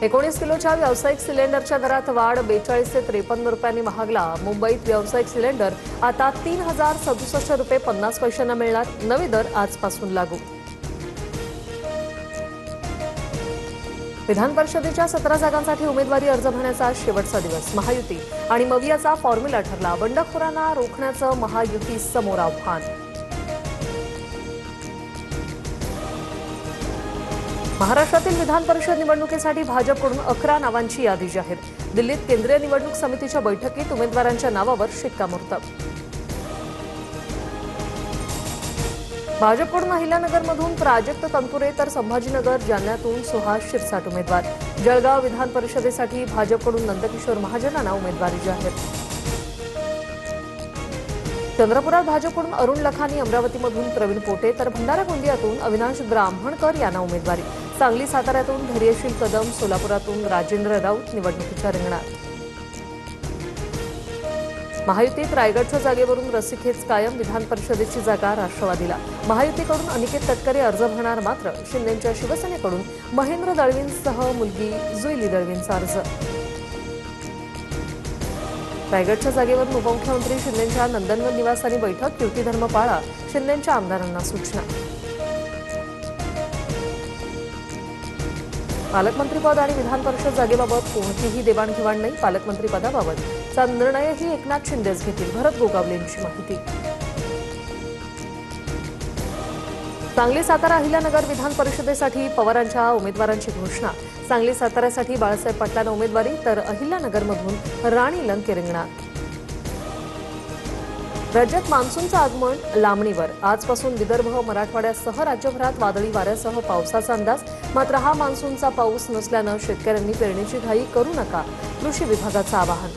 19 किलोच्या व्यावसायिक सिलेंडरच्या दरात वाढ 42 ते 53 रुपयांनी महागला। मुंबईत व्यावसायिक सिलेंडर आता 3067 रुपये 50 पैशांना मिळणार। नवे दर आजपासून लागू। विधान परिषदेच्या 17 जागांसाठी उमेदवारी अर्ज भरण्याचा शेवटचा दिवस। महायुती आणि मवियाचा फॉर्म्युला ठरला। बंडखोरांना रोखण्याचं महायुतीसमोर आव्हान। महाराष्ट्रातील विधान परिषद निवडणुकीसाठी भाजपकडून 11 नावांची यादी जाहीर। दिल्लीत केंद्रीय निवडणूक समितीच्या बैठकीत उमेदवारांच्या नावावर शिक्कामोर्तब। भाजपकडून अहिल्यानगरमधून प्राजक्त तनपुरे तर संभाजीनगर जालन्यातून सुहास शिरसाट उमेदवार। जळगाव विधान परिषदेसाठी भाजपकडून नंदकिशोर महाजनांना उमेदवारी जाहीर। चंद्रपुरात भाजपकडून अरुण लखानी, अमरावतीमधून प्रवीण पोटे तर भंडारा गोंदियातून अविनाश ब्राह्मणकर यांना उमेदवारी। सांगली साताऱ्यातून धैर्यशील कदम, सोलापुरातून राजेंद्र राऊत निवडणुकीच्या रिंगणात। महायुतीत रायगडच्या जागेवरून रस्सीखेच कायम। विधान परिषदेची जागा राष्ट्रवादीला। महायुतीकडून अनिकेत तटकरे अर्ज भरणार, मात्र शिंदेंच्या शिवसेनेकडून महेंद्र दळवींसह मुलगी जुईली दळवींचा अर्ज। रायगडच्या जागेवरून उपमुख्यमंत्री शिंदेंच्या नंदनवन निवासानी बैठक। युतीधर्म पाळा, शिंदेंच्या आमदारांना सूचना। पालकमंत्रीपद आणि विधान परिषद जागेबाबत कोणतीही देवाणघेवाण नाही। पालकमंत्रीपदाबाबतचा निर्णयही एकनाथ शिंदेच घेतील, भरत गोगावलेंची माहिती। सांगली सातारा अहिल्यानगर विधान परिषदेसाठी पवारांच्या उमेदवारांची घोषणा। सांगली साताऱ्यासाठी बाळासाहेब पाटलांना उमेदवारी तर अहिल्यानगरमधून राणी लंके रिंगणात। राज्यात मान्सूनचं आगमन लांबणीवर। आजपासून विदर्भ, मराठवाड्यासह राज्यभरात वादळी वाऱ्यासह पावसाचा अंदाज। मात्र हा मान्सूनचा पाऊस नसल्यानं शेतकऱ्यांनी पेरणीची घाई करू नका, कृषी विभागाचं आवाहन।